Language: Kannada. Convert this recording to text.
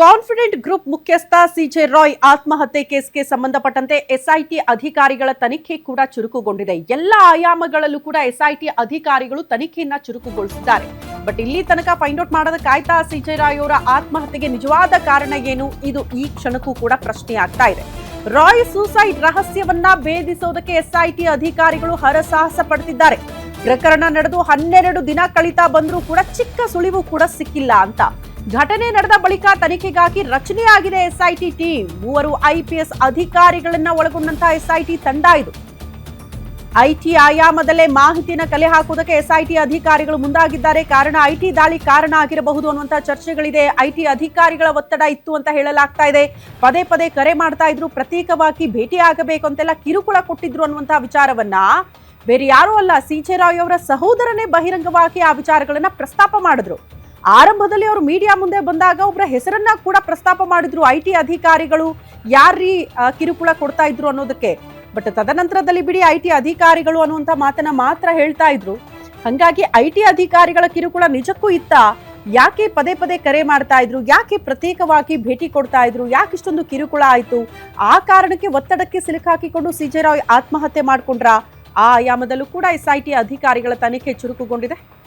ಕಾನ್ಫಿಡೆಂಟ್ ಗ್ರೂಪ್ ಮುಖ್ಯಸ್ಥ ಸಿಜೆ ರಾಯ್ ಆತ್ಮಹತ್ಯೆ ಕೇಸ್ಗೆ ಸಂಬಂಧಪಟ್ಟಂತೆ ಎಸ್ಐಟಿ ಅಧಿಕಾರಿಗಳ ತನಿಖೆ ಕೂಡ ಚುರುಕುಗೊಂಡಿದೆ. ಎಲ್ಲ ಆಯಾಮಗಳಲ್ಲೂ ಕೂಡ ಎಸ್ಐಟಿ ಅಧಿಕಾರಿಗಳು ತನಿಖೆಯನ್ನ ಚುರುಕುಗೊಳಿಸಿದ್ದಾರೆ. ಬಟ್ ಇಲ್ಲಿ ತನಕ ಫೈಂಡ್ ಔಟ್ ಮಾಡೋದಕ್ಕೆ ಆಯ್ತಾ ಸಿಜೆ ರಾಯ್ ಅವರ ಆತ್ಮಹತ್ಯೆಗೆ ನಿಜವಾದ ಕಾರಣ ಏನು? ಇದು ಈ ಕ್ಷಣಕ್ಕೂ ಕೂಡ ಪ್ರಶ್ನೆ ಆಗ್ತಾ ಇದೆ. ರಾಯ್ ಸೂಸೈಡ್ ರಹಸ್ಯವನ್ನ ಭೇದಿಸೋದಕ್ಕೆ ಎಸ್ಐಟಿ ಅಧಿಕಾರಿಗಳು ಹರಸಾಹಸ ಪಡ್ತಿದ್ದಾರೆ. ಪ್ರಕರಣ ನಡೆದು 12 ದಿನ ಕಳೀತಾ ಬಂದರೂ ಕೂಡ ಚಿಕ್ಕ ಸುಳಿವು ಕೂಡ ಸಿಕ್ಕಿಲ್ಲ ಅಂತ. ಘಟನೆ ನಡೆದ ಬಳಿಕ ತನಿಖೆಗಾಗಿ ರಚನೆಯಾಗಿದೆ ಎಸ್ಐಟಿ ಟೀಮ್. 3 ಐಪಿಎಸ್ ಅಧಿಕಾರಿಗಳನ್ನ ಒಳಗೊಂಡಂತಹ ಎಸ್ಐಟಿ ತಂಡ ಇದು. ಐಟಿ ಆಯಾಮದಲ್ಲೇ ಮಾಹಿತಿನ ಕಲೆ ಹಾಕುವುದಕ್ಕೆ ಎಸ್ಐಟಿ ಅಧಿಕಾರಿಗಳು ಮುಂದಾಗಿದ್ದಾರೆ. ಕಾರಣ ಐಟಿ ದಾಳಿ ಕಾರಣ ಆಗಿರಬಹುದು ಅನ್ನುವಂತಹ ಚರ್ಚೆಗಳಿದೆ. ಐಟಿ ಅಧಿಕಾರಿಗಳ ಒತ್ತಡ ಇತ್ತು ಅಂತ ಹೇಳಲಾಗ್ತಾ ಇದೆ. ಪದೇ ಪದೇ ಕರೆ ಮಾಡ್ತಾ ಇದ್ರು, ಪ್ರತ್ಯೇಕವಾಗಿ ಭೇಟಿ ಆಗಬೇಕು ಅಂತೆಲ್ಲ ಕಿರುಕುಳ ಕೊಟ್ಟಿದ್ರು ಅನ್ನುವಂತಹ ವಿಚಾರವನ್ನ ಬೇರೆ ಯಾರೂ ಅಲ್ಲ, ಸಿಜೆ ರಾಯ್ ಅವರ ಸಹೋದರನೇ ಬಹಿರಂಗವಾಗಿ ಆ ವಿಚಾರಗಳನ್ನ ಪ್ರಸ್ತಾಪ ಮಾಡಿದ್ರು. ಆರಂಭದಲ್ಲಿ ಅವರು ಮೀಡಿಯಾ ಮುಂದೆ ಬಂದಾಗ ಒಬ್ಬರ ಹೆಸರನ್ನ ಕೂಡ ಪ್ರಸ್ತಾಪ ಮಾಡಿದ್ರು. ಐಟಿ ಅಧಿಕಾರಿಗಳು ಯಾರೀ ಕಿರುಕುಳ ಕೊಡ್ತಾ ಇದ್ರು ಅನ್ನೋದಕ್ಕೆ. ಬಟ್ ತದನಂತರದಲ್ಲಿ ಬಿಡಿ ಐಟಿ ಅಧಿಕಾರಿಗಳು ಅನ್ನುವಂಥ ಮಾತನ್ನ ಮಾತ್ರ ಹೇಳ್ತಾ ಇದ್ರು. ಹಂಗಾಗಿ ಐಟಿ ಅಧಿಕಾರಿಗಳ ಕಿರುಕುಳ ನಿಜಕ್ಕೂ ಇತ್ತ? ಯಾಕೆ ಪದೇ ಪದೇ ಕರೆ ಮಾಡ್ತಾ ಇದ್ರು? ಯಾಕೆ ಪ್ರತ್ಯೇಕವಾಗಿ ಭೇಟಿ ಕೊಡ್ತಾ ಇದ್ರು? ಯಾಕೆ ಇಷ್ಟೊಂದು ಕಿರುಕುಳ ಆಯ್ತು? ಆ ಕಾರಣಕ್ಕೆ ಒತ್ತಡಕ್ಕೆ ಸಿಲುಕಾಕಿಕೊಂಡು ಸಿಜೆ ರಾಯ್ ಆತ್ಮಹತ್ಯೆ ಮಾಡ್ಕೊಂಡ್ರ? ಆ ಆಯಾಮದಲ್ಲೂ ಕೂಡ ಎಸ್ಐಟಿ ಅಧಿಕಾರಿಗಳ ತನಿಖೆ ಚುರುಕುಗೊಂಡಿದೆ.